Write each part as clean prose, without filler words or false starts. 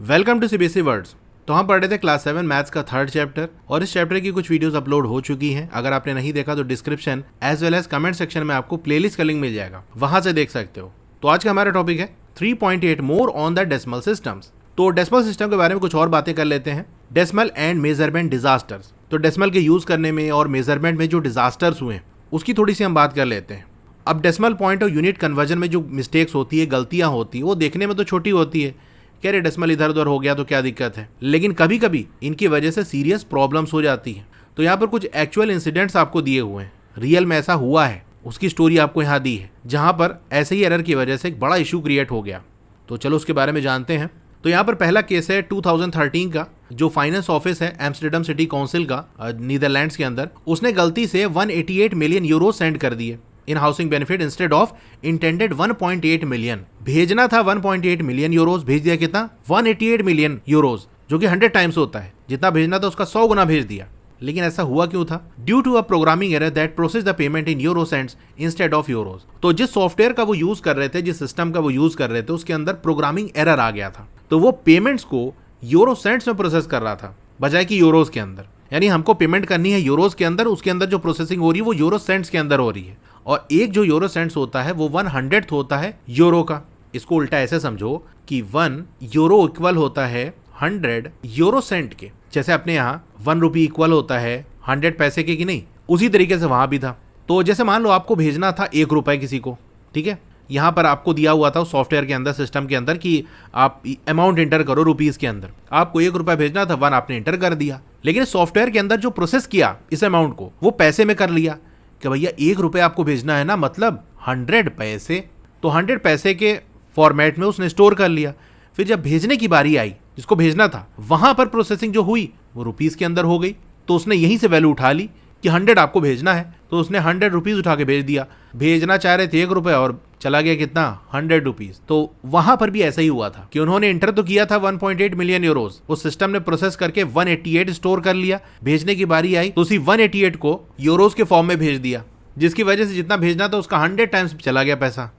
Welcome to CBSE words. तो हम पढ़ रहे थे क्लास 7 मैथ्स का थर्ड चैप्टर और इस चैप्टर की कुछ वीडियोस अपलोड हो चुकी हैं। अगर आपने नहीं देखा तो description as well as comment section में आपको प्लेलिस्ट का लिंक मिल जाएगा, वहां से देख सकते हो। तो आज का हमारा टॉपिक है 3.8 more on the decimal systems. तो डेसिमल सिस्टम के बारे में कुछ और बातें कर लेते हैं। डेसिमल एंड मेजरमेंट डिजास्टर्स, तो डेसिमल के यूज करने में और मेजरमेंट में जो डिजास्टर्स हुए उसकी थोड़ी सी हम बात कर लेते हैं। अब डेसिमल पॉइंट और यूनिट कन्वर्जन में जो मिस्टेक्स होती है, गलतियां होती है, वो देखने में तो छोटी होती है, कह रहे डेसिमल इधर उधर हो गया तो क्या दिक्कत है, लेकिन कभी कभी इनकी वजह से सीरियस प्रॉब्लम्स हो जाती हैं। तो यहाँ पर कुछ एक्चुअल इंसिडेंट्स आपको दिए हुए हैं, रियल में ऐसा हुआ है, उसकी स्टोरी आपको यहाँ दी है, जहाँ पर ऐसे ही एरर की वजह से एक बड़ा इशू क्रिएट हो गया। तो चलो उसके बारे में जानते हैं। तो यहाँ पर पहला केस है 2013 का, जो फाइनेंस ऑफिस है एम्स्टर्डम सिटी काउंसिल का नीदरलैंड्स के अंदर, उसने गलती से 188 मिलियन यूरो सेंड कर दिए in housing benefit instead of intended 1.8 million. भेजना था 1.8 मिलियन यूरोज, भेज दिया कितना, 188 मिलियन यूरोज, जो कि 100 टाइम्स होता है। जितना भेजना था उसका 100 गुना भेज दिया। लेकिन ऐसा हुआ क्यों था? Due to a programming error that process the payment in euro cents instead of euros. तो जिस सॉफ्टवेयर का वो यूज कर रहे थे, जिस सिस्टम का वो यूज कर रहे थे, उसके अंदर प्रोग्रामिंग एरर आ गया था। तो वो पेमेंट्स को यूरो सेंट्स में प्रोसेस कर रहा था बजाय कि यूरोज के अंदर। यानी हमको पेमेंट करनी है यूरोज के अंदर, उसके अंदर जो प्रोसेसिंग हो रही है वो यूरो सेंट्स के अंदर हो रही है। और एक जो यूरो सेंट्स होता है वो 100th होता है यूरो का। इसको उल्टा ऐसे समझो कि 1 यूरो इक्वल होता है 100 यूरो सेंट के। जैसे अपने यहाँ 1 रुपी इक्वल होता है 100 पैसे के, कि नहीं, उसी तरीके से वहां भी था। तो जैसे मान लो आपको भेजना था 1 रुपए किसी को, ठीक है, यहाँ पर आपको दिया हुआ था सॉफ्टवेयर के अंदर, सिस्टम के अंदर, कि आप अमाउंट इंटर करो रुपीज के अंदर। आपको 1 रुपया भेजना था, 1 आपने इंटर कर दिया। लेकिन सॉफ्टवेयर के अंदर जो प्रोसेस किया इस अमाउंट को, वो पैसे में कर लिया कि भैया 1 रुपये आपको भेजना है ना, मतलब 100 पैसे। तो 100 पैसे के फॉर्मेट में उसने स्टोर कर लिया। फिर जब भेजने की बारी आई, जिसको भेजना था, वहां पर प्रोसेसिंग जो हुई वो रुपीज के अंदर हो गई। तो उसने यहीं से वैल्यू उठा ली कि 100 आपको भेजना है, तो उसने 100 रुपीज उठा के भेज दिया। भेजना चाह रहे थे 1 रुपये और चला गया कितना, 100 रुपीज। तो वहां पर भी ऐसा ही हुआ था कि उन्होंने इंटर तो किया था 1.8 मिलियन यूरोज, उस सिस्टम ने प्रोसेस करके 188 स्टोर कर लिया। भेजने की बारी आई तो उसी 188 को यूरोज के फॉर्म में भेज दिया, जिसकी वजह से जितना भेजना था उसका 100 टाइम्स चला गया पैसा।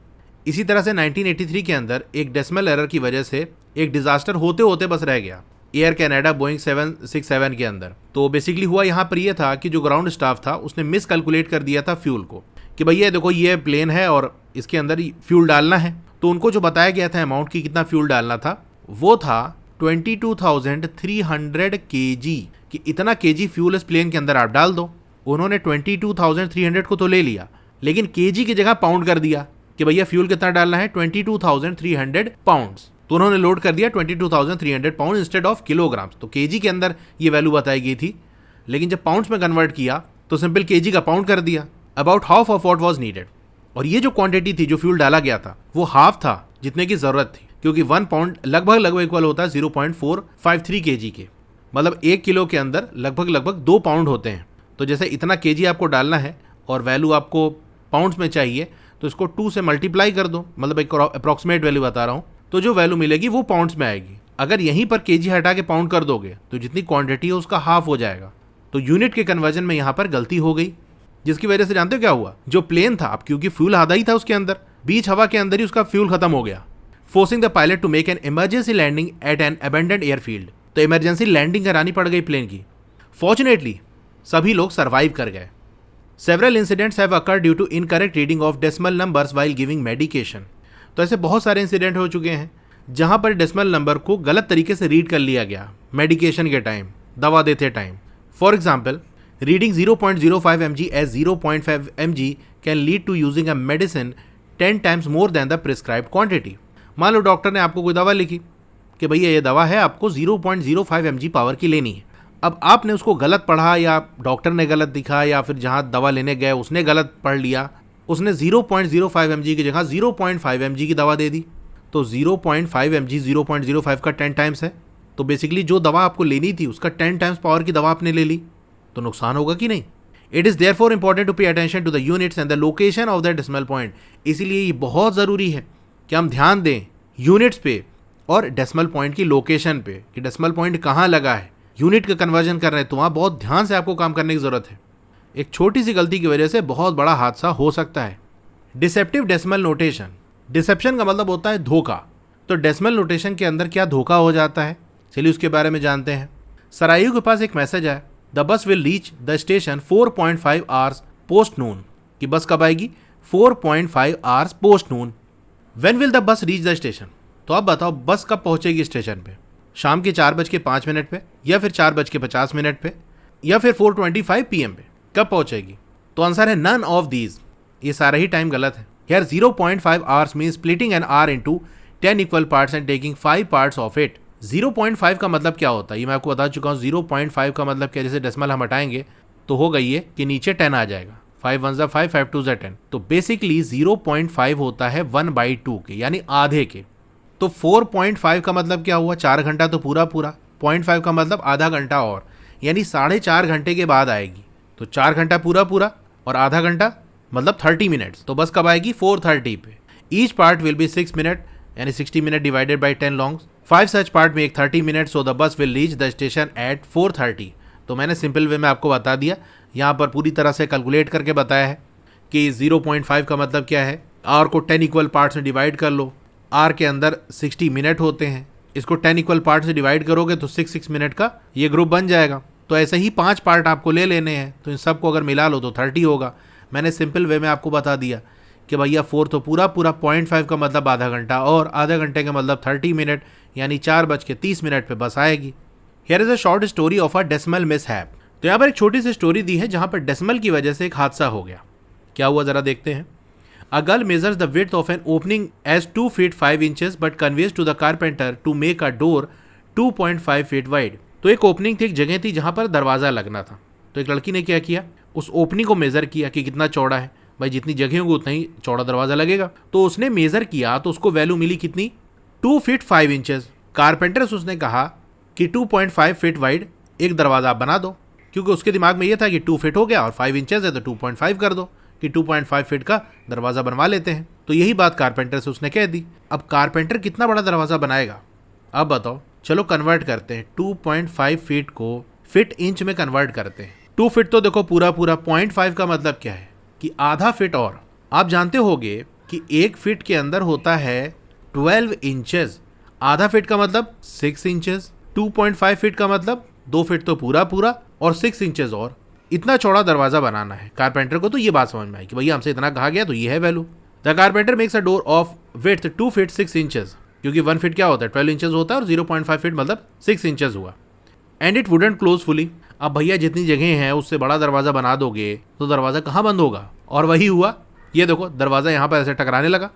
इसी तरह से 1983 के अंदर एक डेसिमल एरर की वजह से एक डिजास्टर होते होते बस रह गया एयर कनाडा बोइंग 767 के अंदर। तो बेसिकली हुआ यहाँ पर यह था कि जो ग्राउंड स्टाफ था उसने मिस कैलकुलेट कर दिया था फ्यूल को, कि भैया देखो ये प्लेन है और इसके अंदर फ्यूल डालना है। तो उनको जो बताया गया था अमाउंट की कितना फ्यूल डालना था, वो था 22,300 kg, कि इतना kg फ्यूल इस प्लेन के अंदर आप डाल दो। उन्होंने 22,300 को तो ले लिया, लेकिन kg की जगह पाउंड कर दिया कि भैया फ्यूल कितना डालना है, 22,300 पाउंड्स। तो उन्होंने लोड कर दिया 22,300 पाउंड इंस्टेड ऑफ किलोग्राम्स। तो केजी के अंदर ये वैल्यू बताई गई थी, लेकिन जब पाउंड्स में कन्वर्ट किया तो सिंपल केजी का पाउंड कर दिया। About half of what was needed. और ये जो क्वांटिटी थी जो फ्यूल डाला गया था वो हाफ था जितने की जरूरत थी, क्योंकि 1 पाउंड लगभग इक्वल होता है 0.453 केजी के। मतलब 1 किलो के अंदर लगभग 2 पाउंड होते हैं। तो जैसे इतना केजी आपको डालना है और वैल्यू आपको पाउंड्स में चाहिए, तो इसको 2 से मल्टीप्लाई कर दो, मतलब एक अप्रॉक्सीमेट वैल्यू बता रहा हूँ, तो जो वैल्यू मिलेगी वो पाउंड्स में आएगी। अगर यहीं पर केजी हटा के पाउंड कर दोगे तो जितनी क्वांटिटी है उसका हाफ हो जाएगा। तो यूनिट के कन्वर्जन में यहाँ पर गलती हो गई, जिसकी वजह से जानते हो क्या हुआ, जो प्लेन था, अब क्योंकि फ्यूल आधा ही था उसके अंदर, बीच हवा के अंदर ही उसका फ्यूल खत्म हो गया, forcing the pilot to make an emergency landing at an abandoned airfield. तो इमरजेंसी लैंडिंग करानी पड़ गई प्लेन की। फॉर्चुनेटली सभी लोग सर्वाइव कर गए। Several incidents have occurred due to incorrect reading of decimal numbers while giving medication. तो ऐसे बहुत सारे इंसिडेंट हो चुके हैं जहां पर डेसिमल नंबर को गलत तरीके से रीड कर लिया गया मेडिकेशन के टाइम, दवा देते time. For example, reading 0.05 mg as 0.5 mg can lead to using a medicine 10 times more than the prescribed quantity. मान लो डॉक्टर ने आपको कोई दवा लिखी कि भैया ये दवा है, आपको 0.05 mg पावर की लेनी है। अब आपने उसको गलत पढ़ा, या डॉक्टर ने गलत दिखा, या फिर जहाँ दवा लेने गए उसने गलत पढ़ लिया, उसने 0.05 mg की जगह 0.5 mg की दवा दे दी। तो 0.5 mg 0.05 का 10 टाइम्स है। तो बेसिकली जो दवा आपको लेनी थी उसका 10 टाइम्स पावर की दवा आपने ले ली, तो नुकसान होगा कि नहीं। It is therefore important to pay attention to the units and the location of the decimal point. इसीलिए ये बहुत ज़रूरी है कि हम ध्यान दें यूनिट्स पे और डेसिमल पॉइंट की लोकेशन पे, कि डेसिमल पॉइंट कहाँ लगा है। यूनिट का कन्वर्जन कर रहे हैं तो वहाँ बहुत ध्यान से आपको काम करने की ज़रूरत है। एक छोटी सी गलती की वजह से बहुत बड़ा हादसा हो सकता है। Deceptive decimal notation. डिसेप्शन का मतलब होता है धोखा। तो डेसिमल नोटेशन के अंदर क्या धोखा हो जाता है, चलिए उसके बारे में जानते हैं। सरायू के पास एक मैसेज आया, the bus will reach the station 4.5 hours post noon, कि बस कब आएगी 4.5 hours post noon. When will the bus reach the station, तो आप बताओ बस कब पहुंचेगी स्टेशन पे, शाम के 4:05 पे, या फिर 4:50 पे, या फिर 4:25 PM पे, कब पहुंचेगी? तो आंसर है नन ऑफ दीज, ये सारा ही टाइम गलत है। Here 0.5 hours means splitting an hour into 10 equal parts and taking 5 parts of it। 0.5 का मतलब क्या होता है ये मैं आपको बता चुका हूँ। 0.5 का मतलब क्या, जैसे डेसिमल हम हटाएंगे तो हो गई है कि नीचे 10 आ जाएगा, 5 1 5 5 2 10। तो बेसिकली 0.5 होता है 1/2 के, यानी आधे के। तो 4.5 का मतलब क्या हुआ, 4 घंटा तो पूरा पूरा, 0.5 का मतलब आधा घंटा और, यानी 4.5 घंटे के बाद आएगी। तो 4 घंटा पूरा पूरा और आधा घंटा मतलब 30 मिनट्स। तो बस कब आएगी 4:30 पे। Each part will be 6 minute, यानी 60 minute divided by 10 longs. 5 such part में एक 30 minute, so the bus will reach the station at 4:30। तो मैंने सिंपल वे में आपको बता दिया, यहाँ पर पूरी तरह से कैलकुलेट करके बताया है कि 0.5 का मतलब क्या है। आर को 10 इक्वल पार्ट्स में डिवाइड कर लो, आर के अंदर 60 मिनट होते हैं, इसको 10 इक्वल पार्ट से डिवाइड करोगे तो 6 मिनट का ये ग्रुप बन जाएगा। तो ऐसे ही 5 पार्ट आपको ले लेने हैं, तो इन सबको अगर मिला लो तो 30 होगा। मैंने सिंपल वे में आपको बता दिया कि भैया 4 तो पूरा पूरा, 0.5 का मतलब आधा घंटा और आधा घंटे का मतलब 30 मिनट, यानी 4:30 पे बस आएगी। Here is a short story of a decimal mishap. तो यहाँ पर एक छोटी सी स्टोरी दी है जहाँ पर डेसिमल की वजह से एक हादसा हो गया। क्या हुआ जरा देखते हैं। A girl measures the width of an opening as 2 feet 5 inches but conveys to the carpenter to make a door 2.5 feet wide. तो एक ओपनिंग थी, एक जगह थी जहाँ पर दरवाज़ा लगना था। तो एक लड़की ने क्या किया, उस ओपनिंग को मेज़र किया कि कितना चौड़ा है, भाई जितनी जगह होगी उतना ही चौड़ा दरवाज़ा लगेगा। तो उसने मेज़र किया तो उसको वैल्यू मिली कितनी, 2 feet 5 inches। कारपेंटर से उसने कहा कि 2.5 feet वाइड एक दरवाज़ा आप बना दो, क्योंकि उसके दिमाग में ये था कि 2 feet हो गया और 5 inches है तो 2.5 कर दो, कि 2.5 feet का दरवाज़ा बनवा लेते हैं। तो यही बात कारपेंटर से उसने कह दी। अब कारपेंटर कितना बड़ा दरवाज़ा बनाएगा, अब बताओ। चलो कन्वर्ट करते हैं, 2.5 feet को फिट इंच में कन्वर्ट करते हैं। 2 feet तो देखो पूरा पूरा, 0.5 का मतलब क्या है कि आधा फिट और। आप जानते होंगे कि 1 feet के अंदर होता है 12 inches, आधा फिट का मतलब 6 inches, 2.5 feet का मतलब 2 feet तो पूरा पूरा और 6 inches और। इतना चौड़ा दरवाजा बनाना है। कारपेंटर को तो ये बात समझ में आई कि भैया हमसे इतना कहा गया तो ये है value. The carpenter makes a door of width 2 feet 6 inches, क्योंकि 1 feet क्या होता है 12 inches होता है और 0.5 feet मतलब 6 inches हुआ। And it wouldn't close fully. अब भैया जितनी जगह है उससे बड़ा दरवाज़ा बना दोगे तो दरवाज़ा कहाँ बंद होगा, और वही हुआ। ये देखो दरवाज़ा यहाँ पर ऐसे टकराने लगा,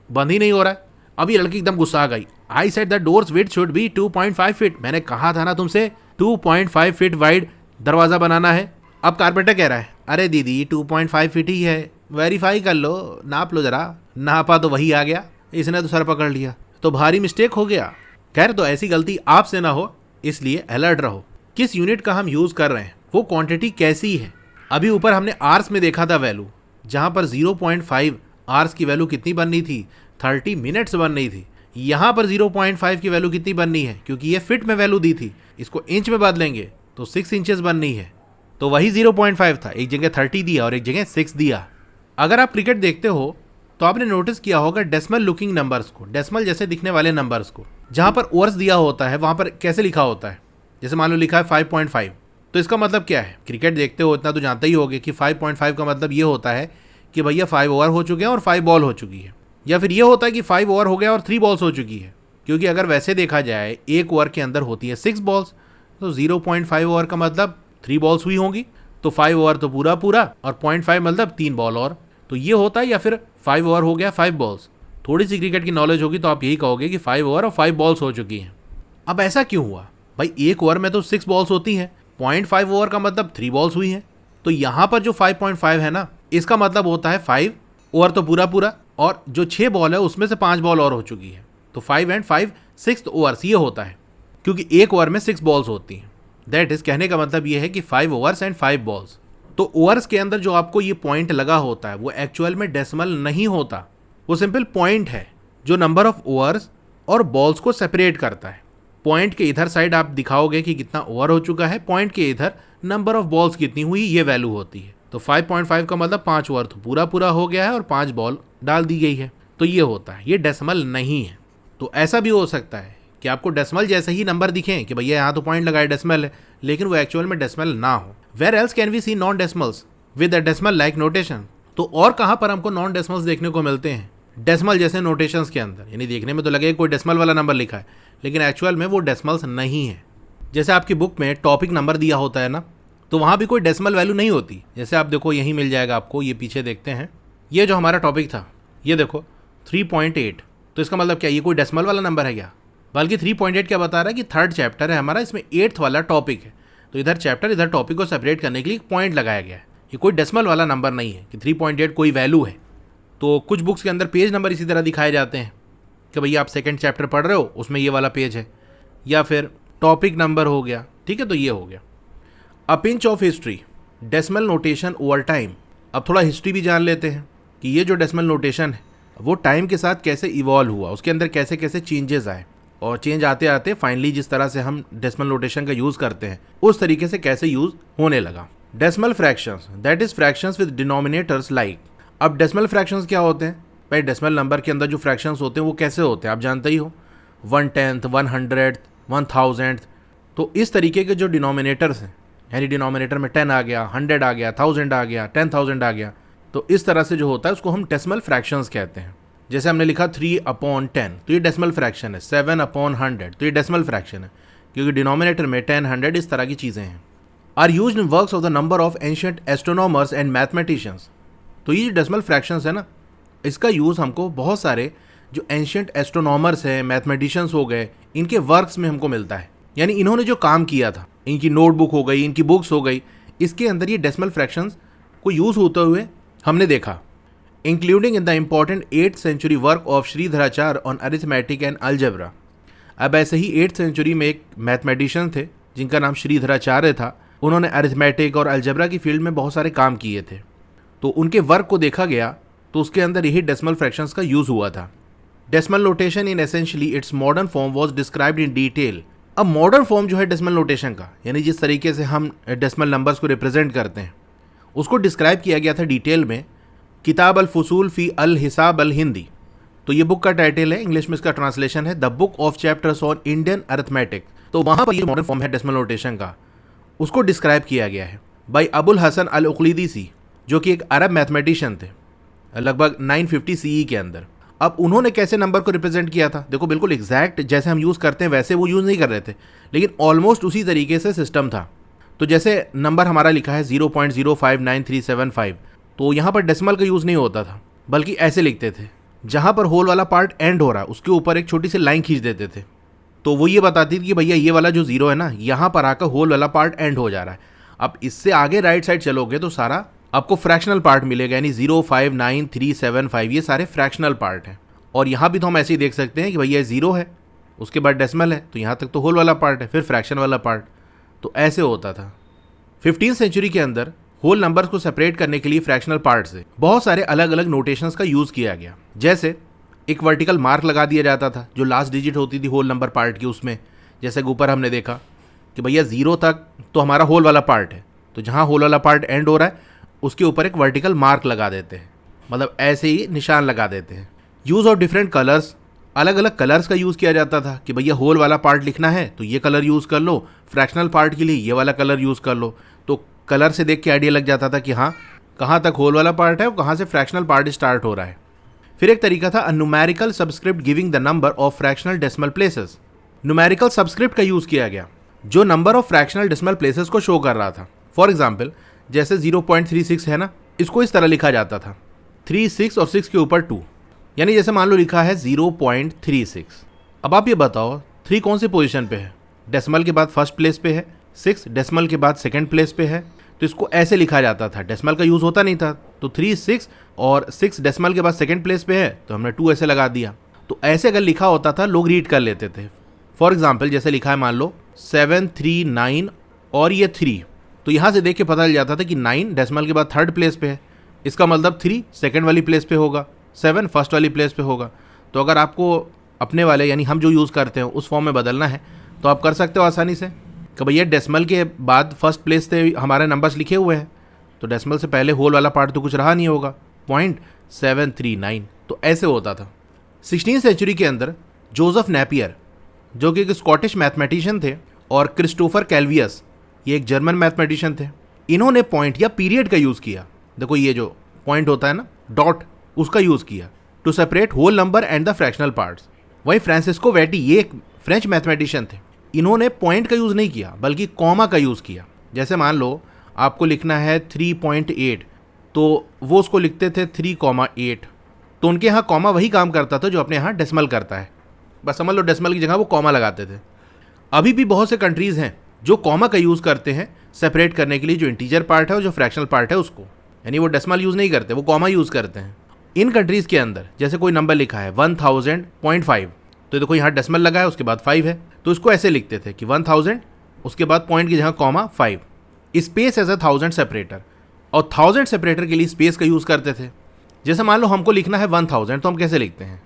बंद ही नहीं हो रहा है। अब ये लड़की एकदम गुस्सा आ गई। I said the doors width should be 2.5 feet। मैंने कहा था ना तुमसे 2.5 feet वाइड दरवाज़ा बनाना है। अब कारपेंटर कह रहा है अरे दीदी 2.5 feet ही है, वेरीफाई कर लो, नाप लो जरा। नापा तो वही आ गया, इसने तो सर पकड़ लिया, तो भारी मिस्टेक हो गया। खैर तो ऐसी गलती आपसे ना हो इसलिए अलर्ट रहो। किस यूनिट का हम यूज़ कर रहे हैं, वो क्वांटिटी कैसी है। अभी ऊपर हमने आर्स में देखा था वैल्यू, जहाँ पर 0.5 आर्स की वैल्यू कितनी बननी थी, 30 मिनट्स बन रही थी। यहाँ पर 0.5 की वैल्यू कितनी बननी है, क्योंकि ये फिट में वैल्यू दी थी, इसको इंच में बदलेंगे तो 6 inches बननी है। तो वही 0.5 था, एक जगह 30 दिया और एक जगह 6 दिया। अगर आप क्रिकेट देखते हो तो आपने नोटिस किया होगा डेसिमल लुकिंग नंबर्स को, डेसिमल जैसे दिखने वाले नंबर्स को, जहाँ पर ओवर्स दिया होता है वहाँ पर कैसे लिखा होता है, जैसे मान लो लिखा है 5.5, तो इसका मतलब क्या है। क्रिकेट देखते हो इतना तो जानते ही होगे कि 5.5 का मतलब ये होता है कि भैया 5 ओवर हो चुके हैं और 5 बॉल हो चुकी है, या फिर ये होता है कि 5 ओवर हो गया और 3 बॉल्स हो चुकी है। क्योंकि अगर वैसे देखा जाए एक ओवर के अंदर होती है 6 बॉल्स, तो 0.5 ओवर का मतलब 3 बॉल्स हुई होंगी, तो 5 ओवर तो पूरा पूरा और 0.5 मतलब 3 बॉल और, तो ये होता है। या फिर 5 ओवर हो गया 5 बॉल्स। थोड़ी सी क्रिकेट की नॉलेज होगी तो आप यही कहोगे कि 5 ओवर और 5 बॉल्स हो चुकी हैं। अब ऐसा क्यों हुआ भाई, एक ओवर में तो 6 बॉल्स होती हैं, 0.5 ओवर का मतलब 3 बॉल्स हुई हैं। तो यहाँ पर जो 5.5 है ना, इसका मतलब होता है 5 ओवर तो पूरा पूरा और जो 6 बॉल है उसमें से 5 बॉल और हो चुकी है, तो 5 and 5 6th ओवर्स ये होता है, क्योंकि एक ओवर में 6 बॉल्स होती हैं। दैट इज कहने का मतलब ये है कि 5 ओवर्स एंड 5 बॉल्स। तो ओवर्स के अंदर जो आपको ये पॉइंट लगा होता है वो एक्चुअल में डेसिमल नहीं होता, वो सिंपल पॉइंट है जो नंबर ऑफ ओवर्स और बॉल्स को सेपरेट करता है। पॉइंट के इधर साइड आप दिखाओगे कि कितना ओवर हो चुका है, पॉइंट के इधर नंबर ऑफ बॉल्स कितनी हुई ये वैल्यू होती है। तो 5.5 का मतलब 5 ओवर तो पूरा पूरा हो गया है और 5 बॉल डाल दी गई है, तो ये होता है, ये डेसिमल नहीं है। तो ऐसा भी हो सकता है कि आपको डेसिमल जैसे ही नंबर दिखें कि भैया यहाँ तो पॉइंट लगाए डेसिमल है, लेकिन वो एक्चुअल में डेसिमल ना हो। Where else can we see non decimals with a decimal like notation. तो और कहाँ पर हमको नॉन डेसिमल्स देखने को मिलते हैं डेसिमल जैसे नोटेशंस के अंदर। यानी देखने में तो लगेगा कोई डेसिमल वाला नंबर लिखा है, लेकिन एक्चुअल में वो डेसिमल्स नहीं है। जैसे आपकी बुक में टॉपिक नंबर दिया होता है ना, तो वहाँ भी कोई डेसिमल वैल्यू नहीं होती। जैसे आप देखो यहीं मिल जाएगा आपको, ये पीछे देखते हैं, ये जो हमारा टॉपिक था ये देखो 3.8, तो इसका मतलब क्या ये कोई डेसिमल वाला नंबर है क्या? बल्कि 3.8 क्या बता रहा है कि थर्ड चैप्टर है हमारा, इसमें 8th वाला टॉपिक है, तो इधर चैप्टर इधर टॉपिक को सेपरेट करने के लिए एक पॉइंट लगाया गया है। ये कोई डेसिमल वाला नंबर नहीं है कि 3.8 कोई वैल्यू है। तो कुछ बुक्स के अंदर पेज नंबर इसी तरह दिखाए जाते हैं कि भैया आप सेकंड चैप्टर पढ़ रहे हो, उसमें ये वाला पेज है, या फिर टॉपिक नंबर हो गया, ठीक है, तो ये हो गया। A pinch of history decimal notation over time. अब थोड़ा हिस्ट्री भी जान लेते हैं कि ये जो डेसिमल नोटेशन है वो टाइम के साथ कैसे इवॉल्व हुआ, उसके अंदर कैसे कैसे चेंजेस आए, और चेंज आते आते फाइनली जिस तरह से हम डेसिमल नोटेशन का यूज़ करते हैं उस तरीके से कैसे यूज़ होने लगा। Decimal fractions that is fractions with denominators like. अब डेसिमल फ्रैक्शंस क्या होते हैं भाई? डेसिमल नंबर के अंदर जो फ्रैक्शंस होते हैं वो कैसे होते हैं आप जानते ही हो, 1/10, 100, 1000। तो इस तरीके के जो डिनोमिनेटर्स हैं, यानी डिनोमिनेटर में 10 आ गया, 100 आ गया, 1000 आ गया, 10,000 आ गया, तो इस तरह से जो होता है उसको हम डेसिमल फ्रैक्शंस कहते हैं। जैसे हमने लिखा 3/10, तो ये डेसिमल फ्रैक्शन है। 7/100, तो ये डेसिमल फ्रैक्शन है, क्योंकि डिनोमिनेटर में 10, 100 इस तरह की चीज़ें हैं। Are used in works of the number of ancient astronomers and mathematicians. तो ये जो डेसिमल फ्रैक्शंस है ना, इसका यूज़ हमको बहुत सारे जो एंशिएंट एस्ट्रोनॉमर्स हैं, मैथमेटिशियंस हो गए, इनके वर्क्स में हमको मिलता है। यानी इन्होंने जो काम किया था, इनकी नोटबुक हो गई, इनकी बुक्स हो गई, इसके अंदर ये डेसिमल फ्रैक्शंस को यूज़ होते हुए हमने देखा। Including in the important 8th century work of Sridharacharya on arithmetic and algebra. अब ऐसे ही 8th सेंचुरी में एक मैथमेटिशियन थे जिनका नाम श्रीधराचार्य था। उन्होंने अरिथमेटिक और अलजेब्रा की फील्ड में बहुत सारे काम किए थे, तो उनके वर्क को देखा गया तो उसके अंदर यही डेसिमल फ्रैक्शंस का यूज़ हुआ था। Decimal notation in essentially it's modern form was described in detail. अब मॉडर्न फॉर्म जो है डेसिमल नोटेशन का, यानी जिस तरीके से हम डेसिमल नंबर्स को रिप्रेजेंट करते हैं, उसको डिस्क्राइब किया गया था डिटेल में किताब अल फुसूल फ़ी अल हिसाब अल हिंदी। तो ये बुक का टाइटल है, इंग्लिश में इसका ट्रांसलेशन है the book of chapters on Indian arithmetic. तो वहाँ पर ये मॉडर्न फॉर्म है डेसिमल नोटेशन का, उसको डिस्क्राइब किया गया है बाई अबुल हसन अल उकलीदीसी, जो कि एक अरब मैथमेटिशियन थे लगभग 950 CE के अंदर। अब उन्होंने कैसे नंबर को रिप्रेजेंट किया था? देखो बिल्कुल एग्जैक्ट जैसे हम यूज़ करते हैं वैसे वो यूज़ नहीं कर रहे थे, लेकिन ऑलमोस्ट उसी तरीके से सिस्टम था। तो जैसे नंबर हमारा लिखा है 0.059375, तो यहाँ पर डेसिमल का यूज़ नहीं होता था, बल्कि ऐसे लिखते थे, जहाँ पर होल वाला पार्ट एंड हो रहा है उसके ऊपर एक छोटी सी लाइन खींच देते थे। तो वो ये बताती थी कि भैया ये वाला जो 0 है ना, यहाँ पर आकर होल वाला पार्ट एंड हो जा रहा है। अब इससे आगे राइट साइड चलोगे तो सारा आपको फ्रैक्शनल पार्ट मिलेगा, यानी 059 375, ये सारे फ्रैक्शनल पार्ट हैं। और यहाँ भी तो हम ऐसे ही देख सकते हैं कि भैया 0 है, उसके बाद डेसिमल है, तो यहाँ तक तो होल वाला पार्ट है, फिर फ्रैक्शन वाला पार्ट। तो ऐसे होता था। 15th सेंचुरी के अंदर होल नंबर्स को सेपरेट करने के लिए फ्रैक्शनल पार्ट से बहुत सारे अलग अलग नोटेशंस का यूज़ किया गया। जैसे एक वर्टिकल मार्क लगा दिया जाता था जो लास्ट डिजिट होती थी होल नंबर पार्ट की, उसमें जैसे ऊपर हमने देखा कि भैया 0 तक तो हमारा होल वाला पार्ट है, तो जहाँ होल वाला पार्ट एंड हो रहा है उसके ऊपर एक वर्टिकल मार्क लगा देते हैं, मतलब ऐसे ही निशान लगा देते हैं। यूज़ ऑफ डिफरेंट कलर्स, अलग अलग कलर्स का यूज़ किया जाता था कि भैया होल वाला पार्ट लिखना है तो ये कलर यूज़ कर लो, फ्रैक्शनल पार्ट के लिए ये वाला कलर यूज़ कर लो। तो कलर से देख के आइडिया लग जाता था कि हाँ कहाँ तक होल वाला पार्ट है और कहाँ से फ्रैक्शनल पार्ट स्टार्ट हो रहा है। फिर एक तरीका था numerical subscript giving the number of fractional decimal places. Numerical subscript का यूज़ किया गया जो number of fractional decimal places को शो कर रहा था। फॉर एग्जाम्पल जैसे 0.36 है ना, इसको इस तरह लिखा जाता था 3, 6 और 6 के ऊपर 2, यानी जैसे मान लो लिखा है 0.36। अब आप ये बताओ 3 कौन सी पोजीशन पे है? डेसिमल के बाद फर्स्ट प्लेस पे है, 6 डेसिमल के बाद सेकंड प्लेस पे है, तो इसको ऐसे लिखा जाता था। डेसिमल का यूज़ होता नहीं था, तो 3, 6 और 6 डेसिमल के बाद सेकंड प्लेस पे है तो हमने 2 ऐसे लगा दिया। तो ऐसे अगर लिखा होता था लोग रीड कर लेते थे। फॉर एग्जाम्पल जैसे लिखा है मान लो 7, 3, 9 और ये 3, तो यहाँ से देख के पता चल जाता था कि 9 डेसिमल के बाद थर्ड प्लेस पे है, इसका मतलब 3 सेकंड वाली प्लेस पे होगा, 7 फर्स्ट वाली प्लेस पे होगा। तो अगर आपको अपने वाले यानी हम जो यूज़ करते हैं उस फॉर्म में बदलना है तो आप कर सकते हो आसानी से कि भैया डेसिमल के बाद फर्स्ट प्लेस से हमारे नंबर्स लिखे हुए हैं, तो डेसिमल से पहले होल वाला पार्ट तो कुछ रहा नहीं होगा, .739। तो ऐसे होता था। 16th सेंचुरी के अंदर जोसेफ नेपियर जो कि एक स्कॉटिश मैथमेटिशियन थे, और क्रिस्टोफर कैलवियस ये एक जर्मन मैथमेटिशियन थे। इन्होंने पॉइंट या पीरियड का यूज़ किया, देखो ये जो पॉइंट होता है ना, डॉट, उसका यूज़ किया to separate whole number and the fractional parts. वहीं फ्रांसिस्को वेटी ये एक फ्रेंच मैथमेटिशियन थे, इन्होंने पॉइंट का यूज़ नहीं किया बल्कि कॉमा का यूज़ किया। जैसे मान लो आपको लिखना है 3.8, तो वो उसको लिखते थे 3,8। तो उनके यहाँ कॉमा वही काम करता था जो अपने यहाँ डेसिमल करता है, बस समझ लो डेसिमल की जगह वो कॉमा लगाते थे। अभी भी बहुत से कंट्रीज़ हैं जो कॉमा का यूज़ करते हैं सेपरेट करने के लिए जो इंटीजर पार्ट है और जो फ्रैक्शनल पार्ट है उसको, यानी वो डेसिमल यूज़ नहीं करते, वो कॉमा यूज़ करते हैं। इन कंट्रीज़ के अंदर जैसे कोई नंबर लिखा है 1000.5, तो देखो यहाँ डेसिमल लगा है, उसके बाद 5 है, तो इसको ऐसे लिखते थे कि 1000 उसके बाद पॉइंट की जगह comma 5, space as a 1000 separator. और 1000 सेपरेटर के लिए स्पेस का यूज़ करते थे। जैसे मान लो हमको लिखना है 1000, तो हम कैसे लिखते हैं,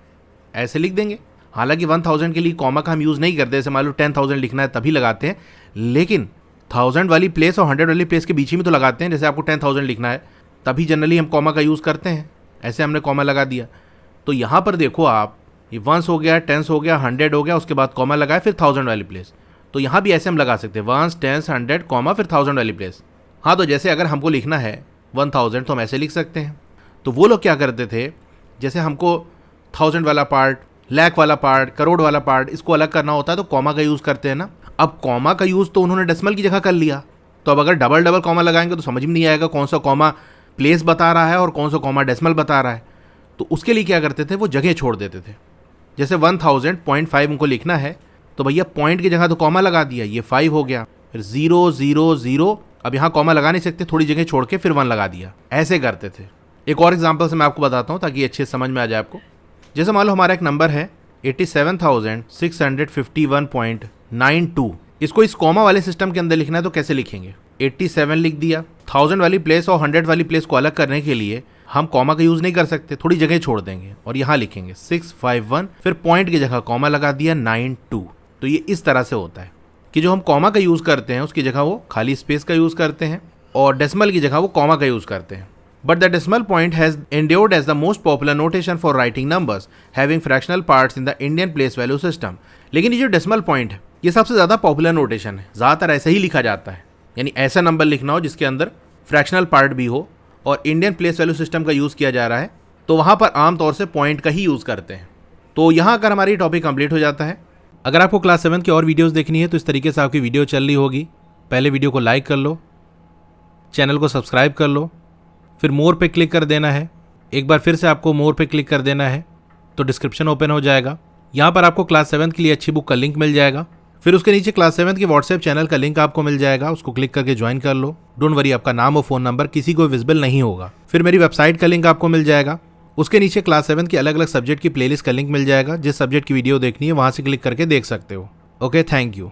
ऐसे लिख देंगे। हालांकि 1000 के लिए कॉमा का हम यूज़ नहीं करते, जैसे मान लो 10,000 लिखना है तभी लगाते हैं, लेकिन 1000 वाली प्लेस और 100 वाली प्लेस के बीच में तो लगाते हैं। जैसे आपको 10,000 लिखना है तभी जनरली हम कॉमा का यूज़ करते हैं, ऐसे हमने कॉमा लगा दिया। तो यहाँ पर देखो आप, ये 1 हो गया, 10 हो गया, 100 हो गया, उसके बाद कॉमा लगाए, फिर 1000 वाली प्लेस। तो यहाँ भी ऐसे हम लगा सकते हैं 1, 10, 100 कॉमा फिर 1000 वाली प्लेस। हाँ, तो जैसे अगर हमको लिखना है 1000 तो हम ऐसे लिख सकते हैं। तो वो लोग क्या करते थे, जैसे हमको 1000 वाला पार्ट, लाख वाला पार्ट, करोड़ वाला पार्ट, इसको अलग करना होता है तो कॉमा का यूज़ करते हैं ना। अब कॉमा का यूज़ तो उन्होंने डेसिमल की जगह कर लिया, तो अब अगर डबल डबल कॉमा लगाएंगे तो समझ में नहीं आएगा कौन सा कॉमा प्लेस बता रहा है और कौन सा कॉमा डेसिमल बता रहा है। तो उसके लिए क्या करते थे, वो जगह छोड़ देते थे। जैसे 1000.5 उनको लिखना है तो भैया पॉइंट की जगह तो कॉमा लगा दिया, ये 5 हो गया, फिर 0, 0, 0, अब यहाँ कॉमा लगा नहीं सकते, थोड़ी जगह छोड़ के फिर 1 लगा दिया, ऐसे करते थे। एक और एग्जांपल से मैं आपको बताता हूँ ताकि अच्छे समझ में आ जाए आपको। जैसे मान लो हमारा एक नंबर है 87,651.92, इसको इस कॉमा वाले सिस्टम के अंदर लिखना है तो कैसे लिखेंगे, 87 लिख दिया, 1000 वाली प्लेस और 100 वाली प्लेस को अलग करने के लिए हम कॉमा का यूज़ नहीं कर सकते, थोड़ी जगह छोड़ देंगे और यहाँ लिखेंगे 651, फिर पॉइंट की जगह कॉमा लगा दिया 92। तो ये इस तरह से होता है कि जो हम कॉमा का यूज़ करते हैं उसकी जगह वो खाली स्पेस का यूज़ करते हैं और डेसिमल की जगह वो कॉमा का यूज़ करते हैं। But the decimal point has endured as the most popular notation for writing numbers having fractional parts in the Indian place value system. लेकिन ये जो डेसिमल पॉइंट है ये सबसे ज़्यादा पॉपुलर नोटेशन है, ज़्यादातर ऐसे ही लिखा जाता है, यानी ऐसा नंबर लिखना हो जिसके अंदर फ्रैक्शनल पार्ट भी हो और इंडियन प्लेस वैल्यू सिस्टम का यूज़ किया जा रहा है, तो वहाँ पर आमतौर से पॉइंट का ही यूज़ करते हैं। तो यहाँ अगर हमारी टॉपिक कंप्लीट हो जाता है। अगर आपको क्लास 7 की और वीडियोज़ देखनी है तो इस तरीके से आपकी वीडियो चल रही होगी। पहले वीडियो को लाइक कर लो, चैनल को सब्सक्राइब कर लो, फिर मोर पे क्लिक कर देना है। एक बार फिर से आपको मोर पे क्लिक कर देना है तो डिस्क्रिप्शन ओपन हो जाएगा। यहाँ पर आपको क्लास 7 के लिए अच्छी बुक का लिंक मिल जाएगा। फिर उसके नीचे क्लास 7 के व्हाट्सएप चैनल का लिंक आपको मिल जाएगा, उसको क्लिक करके ज्वाइन कर लो। डोंट वरी, आपका नाम और फ़ोन नंबर किसी को विजिबल नहीं होगा। फिर मेरी वेबसाइट का लिंक आपको मिल जाएगा, उसके नीचे क्लास 7 की अलग अलग सब्जेक्ट की प्लेलिस्ट का लिंक मिल जाएगा। जिस सब्जेक्ट की वीडियो देखनी है वहाँ से क्लिक करके देख सकते हो। Okay, thank you.